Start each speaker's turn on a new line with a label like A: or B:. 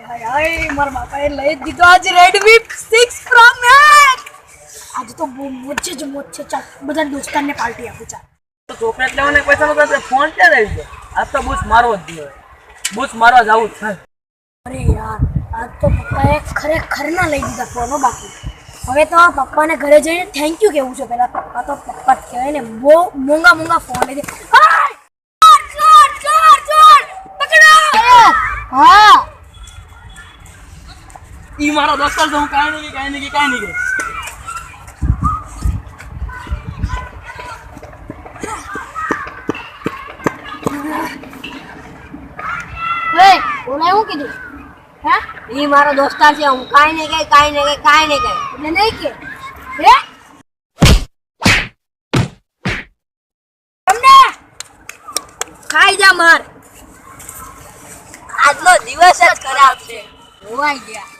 A: હાય મારા બાપાએ લઈ દીધો આજ Redmi 6 Pro Max. આજે તો બહુ મોજે જ મોજ છે. ચાલ બધા દોસ્તારને પાર્ટી આપું. ચાલ
B: તો ચોકલેટ લેવાના પૈસા નો તો ફોન ક્યાં આવી ગયો? આજ તો બૂસ મારવો જ જોઈએ. બૂસ મારવા જાવું જ છે.
A: અરે યાર આજ તો પપ્પાએ ખરેખર ના લઈ દીધા ફોનો. બાકી હવે તો પપ્પાને ઘરે જઈને થેન્ક યુ કહેવું છે. પેલા પપ્પા તો પપ્પા જ કહેવાય ને. બહુ મોંઘા ફોન લઈ દીધા. હા
B: ઈ મારો દોસ્ત તો હું કાઈ નહીં કે
A: ઓલા એવું કીધું? હે
C: ઈ મારો દોસ્તાર છે. હું કાઈ નહીં કે
A: એટલે નહીં કે હે તમને
C: ખાઈ જા માર. આજનો દિવસ જ ખરાબ છે.
A: હોવાઈ ગયા.